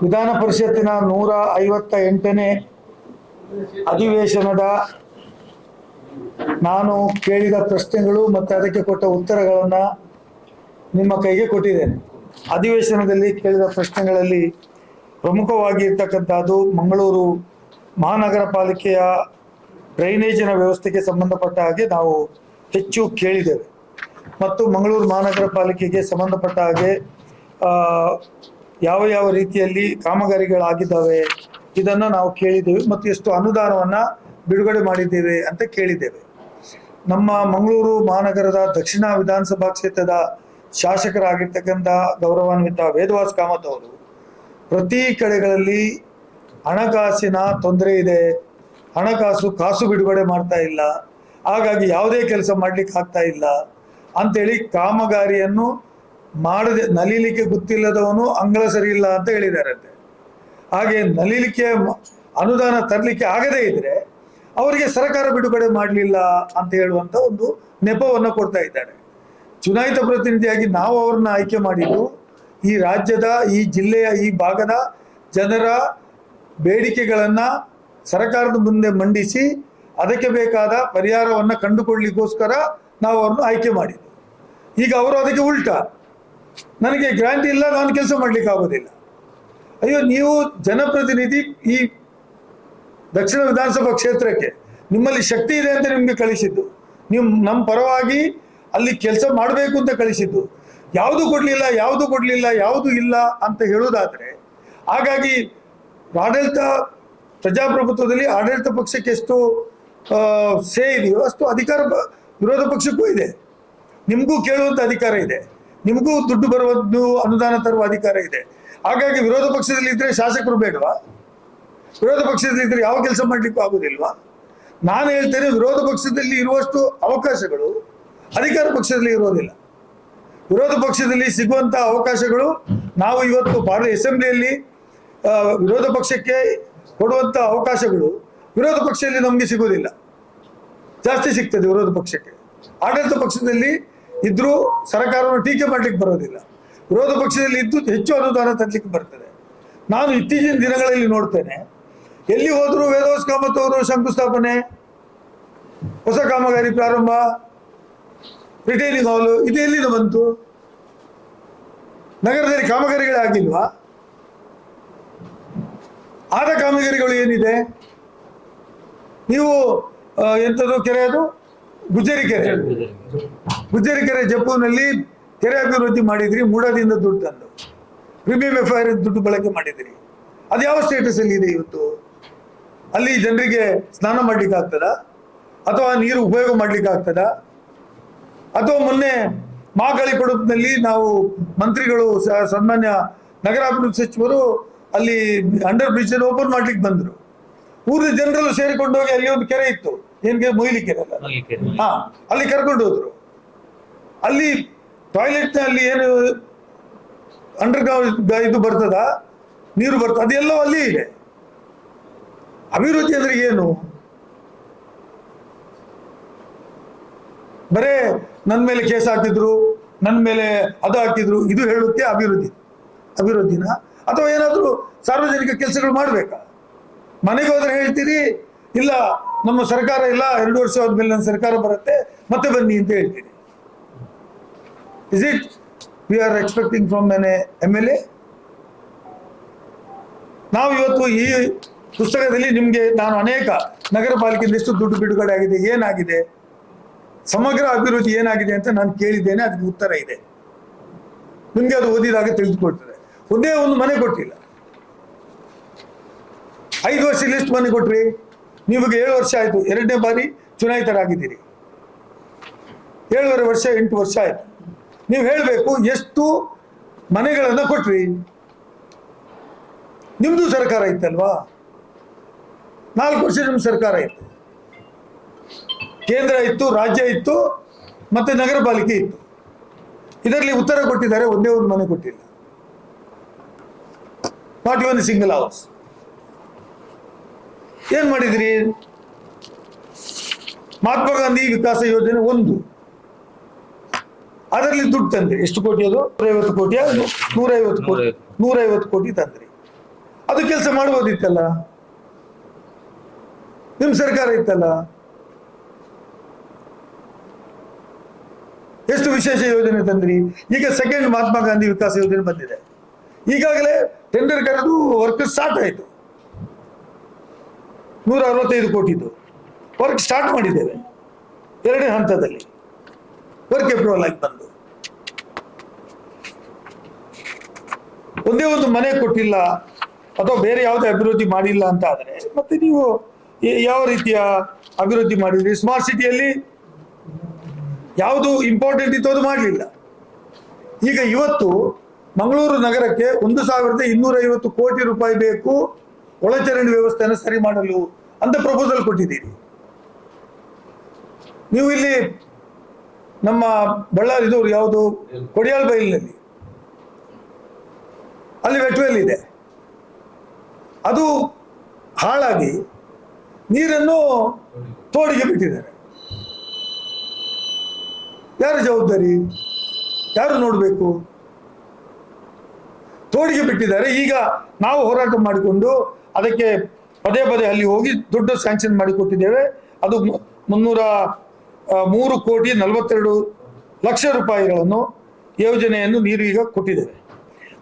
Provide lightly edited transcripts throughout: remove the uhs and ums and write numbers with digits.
ವಿಧಾನ ಪರಿಷತ್ತಿನ 158ನೇ ಅಧಿವೇಶನದ ನಾನು ಕೇಳಿದ ಪ್ರಶ್ನೆಗಳು ಮತ್ತು ಅದಕ್ಕೆ ಕೊಟ್ಟ ಉತ್ತರಗಳನ್ನು ನಿಮ್ಮ ಕೈಗೆ ಕೊಟ್ಟಿದ್ದೇನೆ. ಅಧಿವೇಶನದಲ್ಲಿ ಕೇಳಿದ ಪ್ರಶ್ನೆಗಳಲ್ಲಿ ಪ್ರಮುಖವಾಗಿ ಇರ್ತಕ್ಕಂಥದ್ದು ಮಂಗಳೂರು ಮಹಾನಗರ ಪಾಲಿಕೆಯ ಡ್ರೈನೇಜಿನ ವ್ಯವಸ್ಥೆಗೆ ಸಂಬಂಧಪಟ್ಟ ಹಾಗೆ ನಾವು ಹೆಚ್ಚು ಕೇಳಿದ್ದೇವೆ ಮತ್ತು ಮಂಗಳೂರು ಮಹಾನಗರ ಪಾಲಿಕೆಗೆ ಸಂಬಂಧಪಟ್ಟ ಹಾಗೆ ಯಾವ ಯಾವ ರೀತಿಯಲ್ಲಿ ಕಾಮಗಾರಿಗಳಾಗಿದ್ದಾವೆ ಇದನ್ನು ನಾವು ಕೇಳಿದ್ದೇವೆ ಮತ್ತು ಎಷ್ಟು ಅನುದಾನವನ್ನು ಬಿಡುಗಡೆ ಮಾಡಿದ್ದೇವೆ ಅಂತ ಕೇಳಿದ್ದೇವೆ. ನಮ್ಮ ಮಂಗಳೂರು ಮಹಾನಗರದ ದಕ್ಷಿಣ ವಿಧಾನಸಭಾ ಕ್ಷೇತ್ರದ ಶಾಸಕರಾಗಿರ್ತಕ್ಕಂಥ ಗೌರವಾನ್ವಿತ ವೇದವಾಸ್ ಕಾಮತ್ ಅವರು ಪ್ರತಿ ಕಡೆಗಳಲ್ಲಿ ಹಣಕಾಸಿನ ತೊಂದರೆ ಇದೆ, ಕಾಸು ಬಿಡುಗಡೆ ಮಾಡ್ತಾ ಇಲ್ಲ, ಹಾಗಾಗಿ ಯಾವುದೇ ಕೆಲಸ ಮಾಡ್ಲಿಕ್ಕೆ ಆಗ್ತಾ ಇಲ್ಲ ಅಂತೇಳಿ ಕಾಮಗಾರಿಯನ್ನು ಮಾಡದೆ ನಲಿಲಿಕ್ಕೆ ಗೊತ್ತಿಲ್ಲದವನು ಅಂಗಳ ಸರಿ ಇಲ್ಲ ಅಂತ ಹೇಳಿದಾರಂತೆ. ಹಾಗೆ ನಲಿಲಿಕ್ಕೆ ಅನುದಾನ ತರಲಿಕ್ಕೆ ಆಗದೇ ಇದ್ರೆ ಅವರಿಗೆ ಸರ್ಕಾರ ಬಿಡುಗಡೆ ಮಾಡಲಿಲ್ಲ ಅಂತ ಹೇಳುವಂತ ಒಂದು ನೆಪವನ್ನು ಕೊಡ್ತಾ ಇದ್ದಾರೆ. ಚುನಾಯಿತ ಪ್ರತಿನಿಧಿಯಾಗಿ ನಾವು ಅವ್ರನ್ನ ಆಯ್ಕೆ ಮಾಡಿದ್ದು ಈ ರಾಜ್ಯದ, ಈ ಜಿಲ್ಲೆಯ, ಈ ಭಾಗದ ಜನರ ಬೇಡಿಕೆಗಳನ್ನು ಸರ್ಕಾರದ ಮುಂದೆ ಮಂಡಿಸಿ ಅದಕ್ಕೆ ಬೇಕಾದ ಪರಿಹಾರವನ್ನು ಕಂಡುಕೊಳ್ಳಲಿಕ್ಕೋಸ್ಕರ ನಾವು ಅವ್ರನ್ನ ಆಯ್ಕೆ ಮಾಡಿದ್ದು. ಈಗ ಅವರು ಅದಕ್ಕೆ ಉಲ್ಟಾ, ನನಗೆ ಗ್ರಾಂಟ್ ಇಲ್ಲ, ನಾನು ಕೆಲಸ ಮಾಡ್ಲಿಕ್ಕೆ ಆಗೋದಿಲ್ಲ. ಅಯ್ಯೋ, ನೀವು ಜನಪ್ರತಿನಿಧಿ, ಈ ದಕ್ಷಿಣ ವಿಧಾನಸಭಾ ಕ್ಷೇತ್ರಕ್ಕೆ ನಿಮ್ಮಲ್ಲಿ ಶಕ್ತಿ ಇದೆ ಅಂತ ನಿಮಗೆ ಕಳಿಸಿದ್ದು, ನೀವು ನಮ್ಮ ಪರವಾಗಿ ಅಲ್ಲಿ ಕೆಲಸ ಮಾಡಬೇಕು ಅಂತ ಕಳಿಸಿದ್ದು, ಯಾವುದು ಕೊಡಲಿಲ್ಲ, ಯಾವುದು ಇಲ್ಲ ಅಂತ ಹೇಳುವುದಾದರೆ, ಹಾಗಾಗಿ ಆಡಳಿತ ಪ್ರಜಾಪ್ರಭುತ್ವದಲ್ಲಿ ಆಡಳಿತ ಪಕ್ಷಕ್ಕೆ ಎಷ್ಟು ಸೇ ಇದೆಯೋ ಅಷ್ಟು ಅಧಿಕಾರ ವಿರೋಧ ಪಕ್ಷಕ್ಕೂ ಇದೆ. ನಿಮಗೂ ಕೇಳುವಂಥ ಅಧಿಕಾರ ಇದೆ, ನಿಮಗೂ ದುಡ್ಡು ಬರುವುದು, ಅನುದಾನ ತರುವ ಅಧಿಕಾರ ಇದೆ. ಹಾಗಾಗಿ ವಿರೋಧ ಪಕ್ಷದಲ್ಲಿ ಇದ್ರೆ ಶಾಸಕರು ಬೇಡವಾ? ವಿರೋಧ ಪಕ್ಷದಲ್ಲಿ ಇದ್ರೆ ಯಾವ ಕೆಲಸ ಮಾಡ್ಲಿಕ್ಕೂ ಆಗುದಿಲ್ವಾ? ನಾನು ಹೇಳ್ತೇನೆ, ವಿರೋಧ ಪಕ್ಷದಲ್ಲಿ ಇರುವಷ್ಟು ಅವಕಾಶಗಳು ಅಧಿಕಾರ ಪಕ್ಷದಲ್ಲಿ ಇರೋದಿಲ್ಲ. ವಿರೋಧ ಪಕ್ಷದಲ್ಲಿ ಸಿಗುವಂತಹ ಅವಕಾಶಗಳು ನಾವು ಇವತ್ತು ಅಸೆಂಬ್ಲಿಯಲ್ಲಿ ವಿರೋಧ ಪಕ್ಷಕ್ಕೆ ಕೊಡುವಂಥ ಅವಕಾಶಗಳು ವಿರೋಧ ಪಕ್ಷದಲ್ಲಿ ನಮಗೆ ಸಿಗೋದಿಲ್ಲ, ಜಾಸ್ತಿ ಸಿಗ್ತದೆ ವಿರೋಧ ಪಕ್ಷಕ್ಕೆ. ಆಡಳಿತ ಪಕ್ಷದಲ್ಲಿ ಇದ್ರೂ ಸರ್ಕಾರವನ್ನು ಟೀಕೆ ಮಾಡ್ಲಿಕ್ಕೆ ಬರೋದಿಲ್ಲ, ವಿರೋಧ ಪಕ್ಷದಲ್ಲಿ ಇದ್ದು ಹೆಚ್ಚು ಅನುದಾನ ತರಲಿಕ್ಕೆ ಬರ್ತದೆ. ನಾನು ಇತ್ತೀಚಿನ ದಿನಗಳಲ್ಲಿ ನೋಡ್ತೇನೆ, ಎಲ್ಲಿ ಹೋದರೂ ವೇದವಾಸ್ ಕಾಮತ್ ಅವರು ಶಂಕುಸ್ಥಾಪನೆ, ಹೊಸ ಕಾಮಗಾರಿ ಪ್ರಾರಂಭ, ರಿಟೈನಿಂಗ್ ಹಾಲು, ಇದು ಎಲ್ಲಿಂದ ಬಂತು? ನಗರದಲ್ಲಿ ಕಾಮಗಾರಿಗಳೇ ಆಗಿಲ್ವಾ? ಆದ ಕಾಮಗಾರಿಗಳು ಏನಿದೆ? ನೀವು ಎಂಥದ್ದು ಕೆರೆ, ಅದು ಗುಜ್ಜರಿ ಕೆರೆ ಜಪ್ಪುನಲ್ಲಿ ಕೆರೆ ಅಭಿವೃದ್ಧಿ ಮಾಡಿದ್ರಿ, ಮೂಡದಿಂದ ದುಡ್ಡು ತಂದು ಪ್ರೀಮಿಯಂ ಎಫ್ಐಆರ್ ದುಡ್ಡು ಬಳಕೆ ಮಾಡಿದ್ರಿ. ಅದು ಯಾವ ಸ್ಟೇಟಸ್ ಅಲ್ಲಿ ಇದೆ ಇವತ್ತು? ಅಲ್ಲಿ ಜನರಿಗೆ ಸ್ನಾನ ಮಾಡ್ಲಿಕ್ಕೆ ಆಗ್ತದ, ಅಥವಾ ನೀರು ಉಪಯೋಗ ಮಾಡ್ಲಿಕ್ಕೆ ಆಗ್ತದ? ಅಥವಾ ಮೊನ್ನೆ ಮಾಗಳಿ ಕೊಡಪಿನಲ್ಲಿ ನಾವು ಮಂತ್ರಿಗಳು, ಸನ್ಮಾನ್ಯ ನಗರಾಭಿವೃದ್ಧಿ ಸಚಿವರು ಅಲ್ಲಿ ಅಂಡರ್ ಬ್ರಿಡ್ಜ್ ಓಪನ್ ಮಾಡ್ಲಿಕ್ಕೆ ಬಂದ್ರು. ಊರಿನ ಜನರೆಲ್ಲ ಸೇರಿಕೊಂಡು ಹೋಗಿ ಅಲ್ಲಿ ಒಂದು ಕೆರೆ ಇತ್ತು, ಏನ್ಗೆ ಮೊಯ್ಲಿ ಕೆರೆ ಅಲ್ಲ, ಅಲ್ಲಿ ಕರ್ಕೊಂಡು ಹೋದ್ರು. ಅಲ್ಲಿ ಟಾಯ್ಲೆಟ್ ಅಲ್ಲಿ ಏನು ಅಂಡರ್ಗ್ರೌಂಡ್ ಇದು ಬರ್ತದ, ನೀರು ಬರ್ತದ, ಅದೆಲ್ಲ ಅಲ್ಲಿ ಇದೆ. ಅಭಿವೃದ್ಧಿ ಅಂದ್ರೆ ಏನು? ಬರೇ ನನ್ನ ಮೇಲೆ ಕೇಸ್ ಹಾಕಿದ್ರು, ನನ್ನ ಮೇಲೆ ಅದು ಹಾಕಿದ್ರು, ಇದು ಹೇಳುತ್ತೆ ಅಭಿವೃದ್ಧಿನ? ಅಥವಾ ಏನಾದರೂ ಸಾರ್ವಜನಿಕ ಕೆಲಸಗಳು ಮಾಡಬೇಕಾ? ಮನೆಗೆ ಹೋದ್ರೆ ಹೇಳ್ತೀರಿ, ಇಲ್ಲ ನಮ್ಮ ಸರ್ಕಾರ ಇಲ್ಲ, 2 ವರ್ಷ ಆದ್ಮೇಲೆ ನನ್ನ ಸರ್ಕಾರ ಬರುತ್ತೆ, ಮತ್ತೆ ಬನ್ನಿ ಅಂತ ಹೇಳ್ತೀರಿ. Is it we are expecting from N MLA? ನಾವು ಇವತ್ತು ಈ ಪುಸ್ತಕದಲ್ಲಿ ನಿಮಗೆ ನಾನು ಅನೇಕ ನಗರ ಪಾಲಿಕೆಯಿಂದ ಎಷ್ಟು ದುಡ್ಡು ಬಿಡುಗಡೆ ಆಗಿದೆ, ಏನಾಗಿದೆ, ಸಮಗ್ರ ಅಭಿವೃದ್ಧಿ ಏನಾಗಿದೆ ಅಂತ ನಾನು ಕೇಳಿದ್ದೇನೆ. ಅದಕ್ಕೆ ಉತ್ತರ ಇದೆ, ನಿಮ್ಗೆ ಅದು ಓದಿದಾಗ ತಿಳಿದುಕೊಳ್ತದೆ. ಒಂದೇ ಒಂದು ಮನೆ ಕೊಟ್ಟಿಲ್ಲ. 5 ವರ್ಷ ಎಷ್ಟು ಮನೆ ಕೊಟ್ರಿ? ನೀವಿಗೆ 7 ವರ್ಷ ಆಯ್ತು, 2ನೇ ಬಾರಿ ಚುನಾಯಿತರಾಗಿದ್ದೀರಿ. 7.5 ವರ್ಷ, 8 ವರ್ಷ ಆಯ್ತು. ನೀವು ಹೇಳಬೇಕು ಎಷ್ಟು ಮನೆಗಳನ್ನ ಕೊಟ್ರಿ. ನಿಮ್ದು ಸರ್ಕಾರ ಇತ್ತಲ್ವಾ? 4 ವರ್ಷ ನಿಮ್ಮ ಸರ್ಕಾರ ಇತ್ತು, ಕೇಂದ್ರ ಇತ್ತು, ರಾಜ್ಯ ಇತ್ತು, ಮತ್ತೆ ನಗರ ಪಾಲಿಕೆ ಇತ್ತು. ಇದರಲ್ಲಿ ಉತ್ತರ ಕೊಟ್ಟಿದ್ದಾರೆ, ಒಂದೇ ಒಂದು ಮನೆ ಕೊಟ್ಟಿಲ್ಲ. Not even single house. ಏನ್ ಮಾಡಿದ್ರಿ? ಮಹಾತ್ಮ ಗಾಂಧಿ ವಿಕಾಸ ಯೋಜನೆ 1, ಅದರಲ್ಲಿ ದುಡ್ಡು ತಂದ್ರಿ. ಎಷ್ಟು ಕೋಟಿ ಅದು? 150 ಕೋಟಿಯ 150 ಕೋಟಿ ತಂದ್ರಿ. ಅದು ಕೆಲಸ ಮಾಡ್ಬೋದಿತ್ತಲ್ಲ, ನಿಮ್ ಸರ್ಕಾರ ಇತ್ತಲ್ಲ. ಎಷ್ಟು ವಿಶೇಷ ಯೋಜನೆ ತಂದ್ರಿ. ಈಗ ಸೆಕೆಂಡ್ ಮಹಾತ್ಮ ಗಾಂಧಿ ವಿಕಾಸ ಯೋಜನೆ ಬಂದಿದೆ. ಈಗಾಗಲೇ ಟೆಂಡರ್ ಕರೆದು ವರ್ಕ್ ಸ್ಟಾರ್ಟ್ ಆಯಿತು. 165 ಕೋಟಿದು ವರ್ಕ್ ಸ್ಟಾರ್ಟ್ ಮಾಡಿದ್ದೇವೆ. 2ನೇ ಹಂತದಲ್ಲಿ ವರ್ಕ್ ಅಪ್ರೂವಲ್ ಆಗಿ ಬಂದು. ಒಂದೇ ಒಂದು ಮನೆ ಕೊಟ್ಟಿಲ್ಲ ಅಥವಾ ಬೇರೆ ಯಾವುದೇ ಅಭಿವೃದ್ಧಿ ಮಾಡಿಲ್ಲ ಅಂತ ಆದರೆ ಮತ್ತೆ ನೀವು ಯಾವ ರೀತಿಯ ಅಭಿವೃದ್ಧಿ ಮಾಡಿದ್ರಿ? ಸ್ಮಾರ್ಟ್ ಸಿಟಿಯಲ್ಲಿ ಯಾವುದು ಇಂಪಾರ್ಟೆಂಟ್ ಇತ್ತು ಅದು ಮಾಡಲಿಲ್ಲ. ಈಗ ಇವತ್ತು ಮಂಗಳೂರು ನಗರಕ್ಕೆ 1250 ಕೋಟಿ ರೂಪಾಯಿ ಬೇಕು ಒಳಚರಂಡಿ ವ್ಯವಸ್ಥೆಯನ್ನು ಸರಿ ಮಾಡಲು ಅಂತ ಪ್ರಪೋಸಲ್ ಕೊಟ್ಟಿದ್ದೀರಿ. ನೀವು ಇಲ್ಲಿ ನಮ್ಮ ಬಳ್ಳಾರಿದು ಯಾವುದು ಕೊಡಿಯಾಲ್ ಬೈಲಿನಲ್ಲಿ ಅಲ್ಲಿ ವೆಟ್ವೆಲ್ ಇದೆ, ಅದು ಹಾಳಾಗಿ ನೀರನ್ನು ತೋಡಿಗೆ ಬಿಟ್ಟಿದ್ದಾರೆ. ಯಾರು ಜವಾಬ್ದಾರಿ? ಯಾರು ನೋಡಬೇಕು? ತೋಡಿಗೆ ಬಿಟ್ಟಿದ್ದಾರೆ. ಈಗ ನಾವು ಹೋರಾಟ ಮಾಡಿಕೊಂಡು ಅದಕ್ಕೆ ಪದೇ ಪದೇ ಅಲ್ಲಿ ಹೋಗಿ ದುಡ್ಡು ಸ್ಯಾಂಕ್ಷನ್ ಮಾಡಿಕೊಟ್ಟಿದ್ದೇವೆ. ಅದು 3,42,00,000 ರೂಪಾಯಿಗಳನ್ನು ಯೋಜನೆಯನ್ನು ನೀರು ಈಗ ಕೊಟ್ಟಿದ್ದೇವೆ.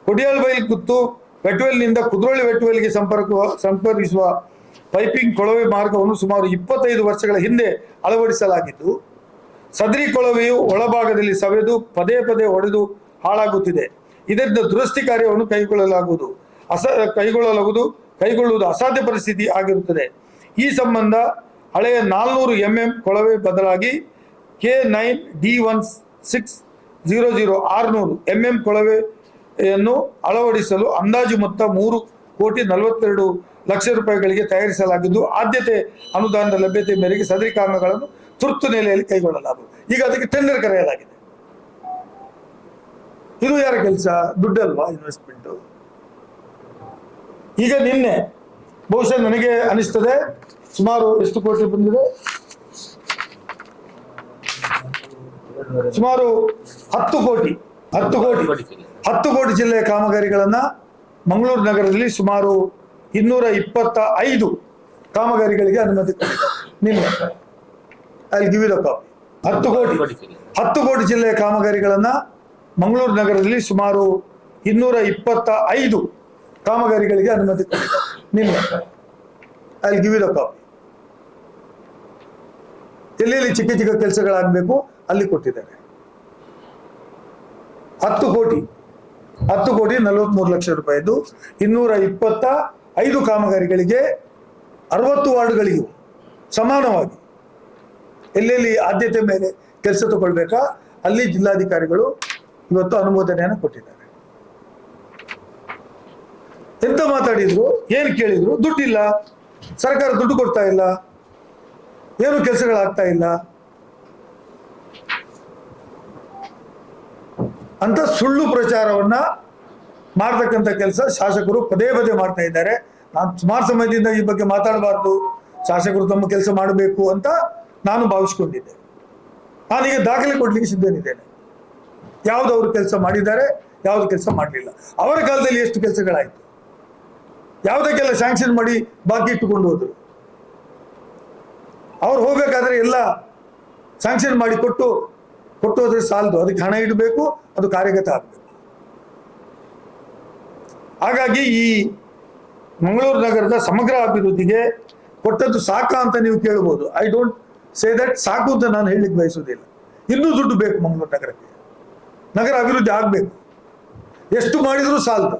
ಕೊಡಿಯಾಲ್ ಬೈಲ್ ಕುತ್ತು ವೆಟ್ವೆಲ್ನಿಂದ ಕುದ್ರೋಳಿ ವೆಟ್ವೆಲ್ಗೆ ಸಂಪರ್ಕಿಸುವ ಪೈಪಿಂಗ್ ಕೊಳವೆ ಮಾರ್ಗವನ್ನು ಸುಮಾರು 25 ವರ್ಷಗಳ ಹಿಂದೆ ಅಳವಡಿಸಲಾಗಿದ್ದು, ಸದರಿ ಕೊಳವೆಯು ಒಳಭಾಗದಲ್ಲಿ ಸವೆದು ಪದೇ ಪದೇ ಒಡೆದು ಹಾಳಾಗುತ್ತಿದೆ. ಇದರಿಂದ ದುರಸ್ತಿ ಕಾರ್ಯವನ್ನು ಕೈಗೊಳ್ಳುವುದು ಅಸಾಧ್ಯ ಪರಿಸ್ಥಿತಿ ಆಗಿರುತ್ತದೆ. ಈ ಸಂಬಂಧ ಹಳೆಯ 400 mm ಕೊಳವೆ ಬದಲಾಗಿ K9D1600 600 mm ಕೊಳವೆಯನ್ನು ಅಳವಡಿಸಲು ಅಂದಾಜು ಮೊತ್ತ 3,42,00,000 ರೂಪಾಯಿಗಳಿಗೆ ತಯಾರಿಸಲಾಗಿದ್ದು, ಆದ್ಯತೆ ಅನುದಾನದ ಲಭ್ಯತೆ ಮೇರೆಗೆ ಸದರಿ ಕಾಮಗಾರಿಗಳನ್ನು ತುರ್ತು ನೆಲೆಯಲ್ಲಿ ಕೈಗೊಳ್ಳಲಾಗುವುದು. ಈಗ ಅದಕ್ಕೆ ಟೆಂಡರ್ ಕರೆಯಲಾಗಿದೆ. ಇದು ಯಾರ ಕೆಲಸ? ದುಡ್ಡಲ್ವಾ ಇನ್ವೆಸ್ಟ್ಮೆಂಟ್? ಈಗ ನಿನ್ನೆ ಬಹುಶಃ ನನಗೆ ಅನಿಸ್ತದೆ ಸುಮಾರು ಎಷ್ಟು ಕೋಟಿ ಬಂದಿದೆ? ಸುಮಾರು 10 ಕೋಟಿ ಜಿಲ್ಲೆಯ ಕಾಮಗಾರಿಗಳನ್ನ ಮಂಗಳೂರು ನಗರದಲ್ಲಿ ಸುಮಾರು 225 ಕಾಮಗಾರಿಗಳಿಗೆ ಅನುಮತಿ ಕೊಟ್ಟಿದ್ದಾರೆ ನಿನ್ನೆ. ಅಲ್ಲಿ ಗಿವ್ ಇಟ್ ಅ ಕಾಪಿ. 10 ಕೋಟಿ ಜಿಲ್ಲೆಯ ಕಾಮಗಾರಿಗಳನ್ನ ಮಂಗಳೂರು ನಗರದಲ್ಲಿ ಸುಮಾರು 225 ಕಾಮಗಾರಿಗಳಿಗೆ ಅನುಮತಿ ಕೊಟ್ಟಿದ್ದಾರೆ ನಿನ್ನೆ. ಅಲ್ಲಿ ಗಿವ್ ಇಟ್ ಅ ಕಾಪಿ. ಎಲ್ಲೆಲ್ಲಿ ಚಿಕ್ಕ ಚಿಕ್ಕ ಕೆಲಸಗಳಾಗಬೇಕು ಅಲ್ಲಿ ಕೊಟ್ಟಿದ್ದಾರೆ. 10 ಕೋಟಿ 43,00,000 ರೂಪಾಯಿದು 225 ಕಾಮಗಾರಿಗಳಿಗೆ 60 ವಾರ್ಡ್ಗಳಿಗೂ ಸಮಾನವಾಗಿ ಎಲ್ಲೆಲ್ಲಿ ಆದ್ಯತೆ ಮೇಲೆ ಕೆಲಸ ತಗೊಳ್ಬೇಕಾ ಅಲ್ಲಿ ಜಿಲ್ಲಾಧಿಕಾರಿಗಳು ಇವತ್ತು ಅನುಮೋದನೆಯನ್ನು ಕೊಟ್ಟಿದ್ದಾರೆ. ಎಂತ ಮಾತಾಡಿದ್ರು, ಏನು ಕೇಳಿದ್ರು? ದುಡ್ಡಿಲ್ಲ, ಸರ್ಕಾರ ದುಡ್ಡು ಕೊಡ್ತಾ ಇಲ್ಲ, ಏನು ಕೆಲಸಗಳಾಗ್ತಾ ಇಲ್ಲ ಅಂತ ಸುಳ್ಳು ಪ್ರಚಾರವನ್ನ ಮಾಡ್ತಕ್ಕಂಥ ಕೆಲಸ ಶಾಸಕರು ಪದೇ ಪದೇ ಮಾಡ್ತಾ ಇದ್ದಾರೆ. ನಾನು ಸುಮಾರು ಸಮಯದಿಂದ ಈ ಬಗ್ಗೆ ಮಾತಾಡಬಾರ್ದು, ಶಾಸಕರು ತಮ್ಮ ಕೆಲಸ ಮಾಡಬೇಕು ಅಂತ ನಾನು ಭಾವಿಸ್ಕೊಂಡಿದ್ದೆ. ನಾನೀಗ ದಾಖಲೆ ಕೊಡ್ಲಿಕ್ಕೆ ಸಿದ್ಧನಿದ್ದೇನೆ. ಯಾವ್ದು ಅವರು ಕೆಲಸ ಮಾಡಿದ್ದಾರೆ, ಯಾವ್ದು ಕೆಲಸ ಮಾಡಲಿಲ್ಲ, ಅವರ ಕಾಲದಲ್ಲಿ ಎಷ್ಟು ಕೆಲಸಗಳಾಯ್ತು, ಯಾವುದಕ್ಕೆಲ್ಲ ಸ್ಯಾಂಕ್ಷನ್ ಮಾಡಿ ಬಾಕಿ ಇಟ್ಟುಕೊಂಡು ಹೋದ್ರು. ಅವ್ರು ಹೋಗ್ಬೇಕಾದ್ರೆ ಎಲ್ಲ ಸ್ಯಾಂಕ್ಷನ್ ಮಾಡಿ ಕೊಟ್ಟು ಹೋದ್ರೆ ಸಾಲದು, ಅದಕ್ಕೆ ಹಣ ಇಡಬೇಕು, ಅದು ಕಾರ್ಯಗತ ಆಗಬೇಕು. ಹಾಗಾಗಿ ಈ ಮಂಗಳೂರು ನಗರದ ಸಮಗ್ರ ಅಭಿವೃದ್ಧಿಗೆ ಕೊಟ್ಟದ್ದು ಸಾಕಾ ಅಂತ ನೀವು ಕೇಳ್ಬೋದು. ಐ ಡೋಂಟ್ ಸೇ ದಟ್ ಸಾಕು ಅಂತ ನಾನು ಹೇಳಲಿಕ್ಕೆ ಬಯಸುವುದಿಲ್ಲ. ಇನ್ನೂ ದುಡ್ಡು ಬೇಕು ಮಂಗಳೂರು ನಗರಕ್ಕೆ. ನಗರ ಅಭಿವೃದ್ಧಿ ಆಗಬೇಕು. ಎಷ್ಟು ಮಾಡಿದರೂ ಸಾಲದು.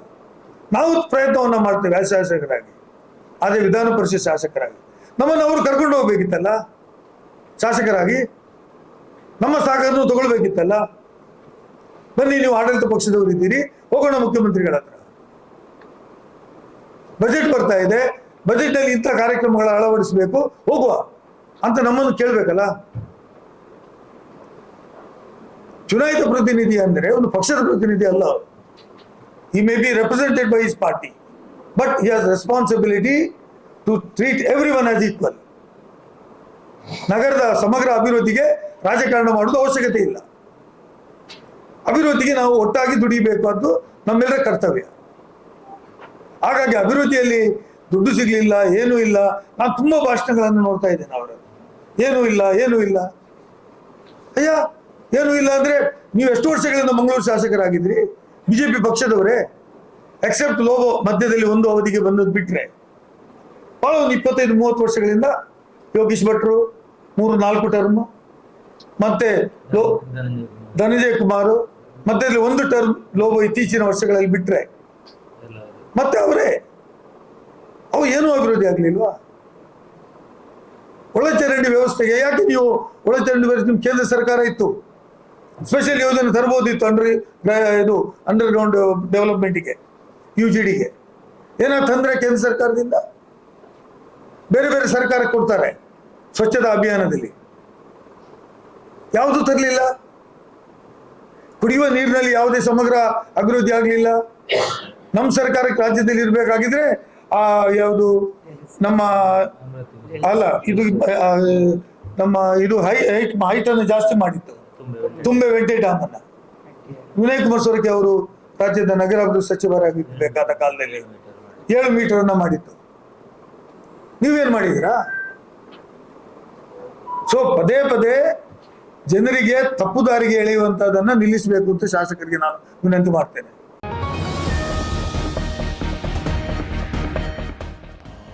ನಾವು ಪ್ರಯತ್ನವನ್ನ ಮಾಡ್ತೇವೆ ಶಾಸಕರಾಗಿ, ಅದೇ ವಿಧಾನ ಪರಿಷತ್ ಶಾಸಕರಾಗಿ. ನಮ್ಮನ್ನು ಅವರು ಕರ್ಕೊಂಡು ಹೋಗ್ಬೇಕಿತ್ತಲ್ಲ, ಶಾಸಕರಾಗಿ ನಮ್ಮ ಸಹಕಾರವನ್ನು ತಗೊಳ್ಬೇಕಿತ್ತಲ್ಲ. ಬನ್ನಿ, ನೀವು ಆಡಳಿತ ಪಕ್ಷದವರು ಇದ್ದೀರಿ, ಹೋಗೋಣ ಮುಖ್ಯಮಂತ್ರಿಗಳ ಹತ್ರ. ಬಜೆಟ್ ಬರ್ತಾ ಇದೆ, ಬಜೆಟ್ ನಲ್ಲಿ ಇಂಥ ಕಾರ್ಯಕ್ರಮಗಳ ಅಳವಡಿಸಬೇಕು, ಹೋಗುವ ಅಂತ ನಮ್ಮನ್ನು ಕೇಳಬೇಕಲ್ಲ. ಚುನಾಯಿತ ಪ್ರತಿನಿಧಿ ಅಂದ್ರೆ ಒಂದು ಪಕ್ಷದ ಪ್ರತಿನಿಧಿ ಅಲ್ಲ. He may be represented by his party, but he has responsibility to treat everyone as equal. ನಗರದ ಸಮಗ್ರ ಅಭಿವೃದ್ಧಿಗೆ ರಾಜಕಾರಣ ಮಾಡುವುದು ಅವಶ್ಯಕತೆ ಇಲ್ಲ. ಅಭಿವೃದ್ಧಿಗೆ ನಾವು ಒಟ್ಟಾಗಿ ದುಡಿಬೇಕು, ಅದು ನಮ್ಮೆಲ್ಲರ ಕರ್ತವ್ಯ. ಹಾಗಾಗಿ ಅಭಿವೃದ್ಧಿಯಲ್ಲಿ ದುಡ್ಡು ಸಿಗ್ಲಿಲ್ಲ, ಏನೂ ಇಲ್ಲ. ನಾನು ತುಂಬಾ ಭಾಷಣಗಳನ್ನು ನೋಡ್ತಾ ಇದ್ದೇನೆ ಅವರ, ಏನೂ ಇಲ್ಲ, ಏನೂ ಇಲ್ಲ. ಅಯ್ಯ, ಏನೂ ಇಲ್ಲ ಅಂದ್ರೆ ನೀವು ಎಷ್ಟು ವರ್ಷಗಳಿಂದ ಮಂಗಳೂರು ಶಾಸಕರಾಗಿದ್ರಿ? ಬಿಜೆಪಿ ಪಕ್ಷದವರೇ, ಎಕ್ಸೆಪ್ಟ್ ಲೋಗೋ ಮಧ್ಯದಲ್ಲಿ ಒಂದು ಅವಧಿಗೆ ಬಂದದ್ದು ಬಿಟ್ರೆ ಬಹಳ ಒಂದು 25-30 ವರ್ಷಗಳಿಂದ ಯೋಗೀಶ್ ಭಟ್ರು 3-4 ಟರ್ಮ್, ಮತ್ತೆ ಧನಂಜಯ್ ಕುಮಾರ್ ಮಧ್ಯದಲ್ಲಿ 1 ಟರ್ಮ್ ಲೋಗೋ ಇತ್ತೀಚಿನ ವರ್ಷಗಳಲ್ಲಿ ಬಿಟ್ರೆ ಮತ್ತೆ ಅವರೇ. ಅವು ಏನೂ ಅಭಿವೃದ್ಧಿ ಆಗ್ಲಿಲ್ವಾ? ಒಳಚರಂಡಿ ವ್ಯವಸ್ಥೆಗೆ ಯಾಕೆ ನೀವು ಒಳಚರಂಡಿ ವ್ಯವಸ್ಥೆ ನಿಮ್ ಕೇಂದ್ರ ಸರ್ಕಾರ ಇತ್ತು, ಸ್ಪೆಷಲ್ ಯೋಜನೆ ತರಬಹುದಿತ್ತು ಇದು ಅಂಡರ್ ಗ್ರೌಂಡ್ ಡೆವಲಪ್ಮೆಂಟ್ಗೆ, UGDಗೆ. ಏನಾದ್ರು ತಂದ್ರೆ ಕೇಂದ್ರ ಸರ್ಕಾರದಿಂದ ಬೇರೆ ಬೇರೆ ಸರ್ಕಾರ ಕೊಡ್ತಾರೆ ಸ್ವಚ್ಛತಾ ಅಭಿಯಾನದಲ್ಲಿ, ಯಾವುದು ತರಲಿಲ್ಲ. ಕುಡಿಯುವ ನೀರಿನಲ್ಲಿ ಯಾವುದೇ ಸಮಗ್ರ ಅಭಿವೃದ್ಧಿ ಆಗಲಿಲ್ಲ. ನಮ್ಮ ಸರ್ಕಾರಕ್ಕೆ ರಾಜ್ಯದಲ್ಲಿ ಇರಬೇಕಾಗಿದ್ರೆ ಯಾವುದು ನಮ್ಮ ಅಲ್ಲ ಇದು ನಮ್ಮ ಇದು ಹೈಟ್ ಅನ್ನು ಜಾಸ್ತಿ ಮಾಡಿತ್ತು, ತುಂಬೆ ವೆಂಟೆ ಡ್ಯಾಮ್ ಅನ್ನ. ವಿನಯ್ ಕುಮಾರ್ ಸೊರಕೆ ಅವರು ರಾಜ್ಯದ ನಗರಾಭಿವೃದ್ಧಿ ಸಚಿವರಾಗಿರ್ಬೇಕಾದ ಕಾಲದಲ್ಲಿ 7 ಮೀಟರ್ ಅನ್ನ ಮಾಡಿತ್ತು. ನೀವೇನ್ ಮಾಡಿದ್ದೀರಾ? ಸೊ ಪದೇ ಪದೇ ಜನರಿಗೆ ತಪ್ಪು ದಾರಿಗೆ ಎಳೆಯುವಂತದನ್ನ ನಿಲ್ಲಿಸಬೇಕು ಅಂತ ಶಾಸಕರಿಗೆ ನಾನು ವಿನಂತಿ ಮಾಡ್ತೇನೆ.